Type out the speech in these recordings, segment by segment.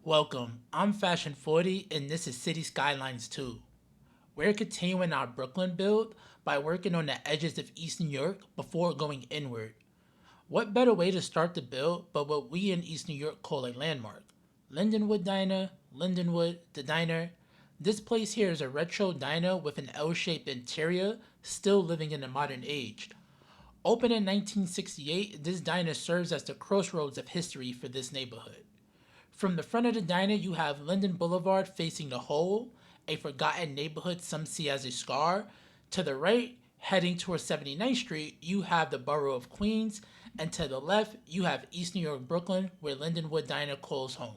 Welcome, I'm Fashion 40 and this is Cities Skylines 2. We're continuing our Brooklyn build by working on the edges of East New York before going inward. What better way to start the build but what we in East New York call a landmark? Lindenwood Diner, Lindenwood, the diner. This place here is a retro diner with an L-shaped interior, still living in the modern age. Opened in 1968, this diner serves as the crossroads of history for this neighborhood. From the front of the diner, you have Linden Boulevard facing the Hole, a forgotten neighborhood some see as a scar. To the right, heading towards 79th Street, you have the borough of Queens, and to the left, you have East New York, Brooklyn, where Lindenwood Diner calls home.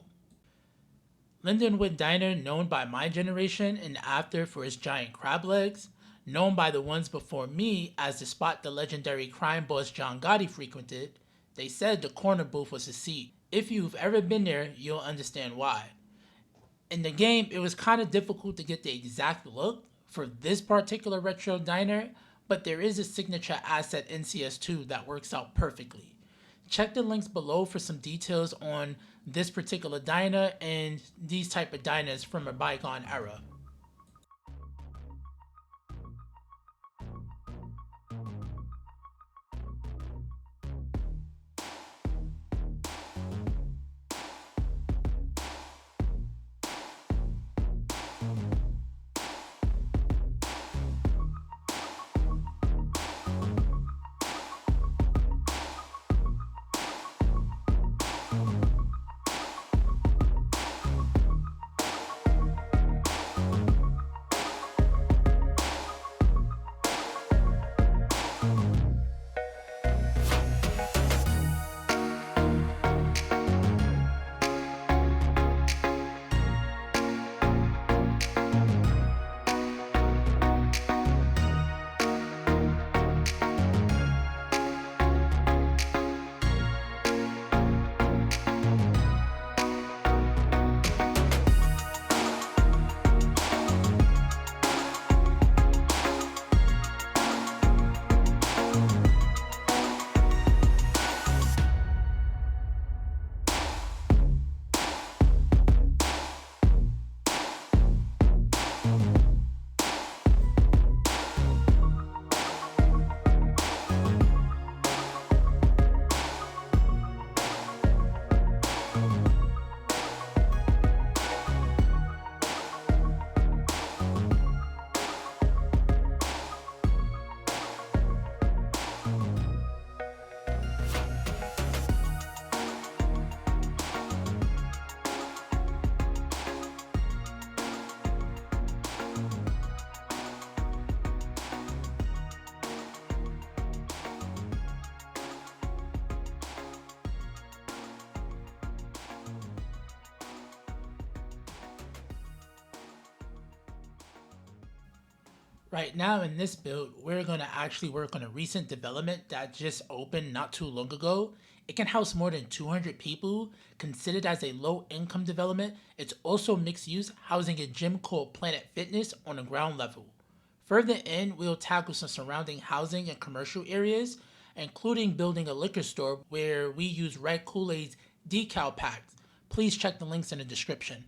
Lindenwood Diner, known by my generation and after for its giant crab legs, known by the ones before me as the spot the legendary crime boss John Gotti frequented, they said the corner booth was a seat. If you've ever been there, you'll understand why. In the game, it was kind of difficult to get the exact look for this particular retro diner, but there is a signature asset in CS2 that works out perfectly. Check the links below for some details on this particular diner and these type of diners from a bygone era. Right now in this build, we're going to actually work on a recent development that just opened not too long ago. It can house more than 200 people, considered as a low income development. It's also mixed use, housing a gym called Planet Fitness on the ground level. Further in, we'll tackle some surrounding housing and commercial areas, including building a liquor store where we use red Koolaide's decal packs. Please check the links in the description.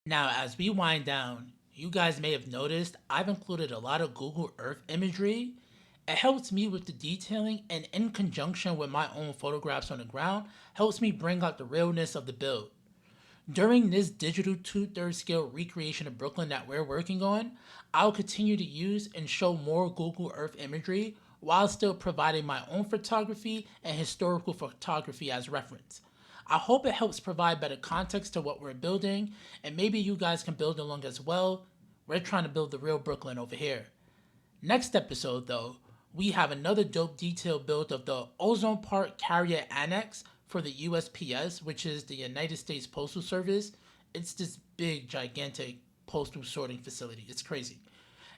Now, as we wind down, you guys may have noticed I've included a lot of Google Earth imagery. It helps me with the detailing, and in conjunction with my own photographs on the ground, helps me bring out the realness of the build. During this digital two-thirds scale recreation of Brooklyn that we're working on, I'll continue to use and show more Google Earth imagery while still providing my own photography and historical photography as reference. I hope it helps provide better context to what we're building, and maybe you guys can build along as well. We're trying to build the real Brooklyn over here. Next episode, though, we have another dope detail build of the Ozone Park Carrier Annex for the USPS, which is the United States Postal Service. It's this big, gigantic postal sorting facility. It's crazy.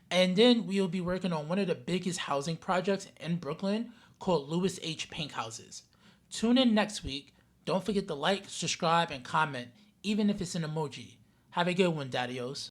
And then we'll be working on one of the biggest housing projects in Brooklyn called Lewis H. Pink Houses. Tune in next week. Don't forget to like, subscribe, and comment, even if it's an emoji. Have a good one, Daddios.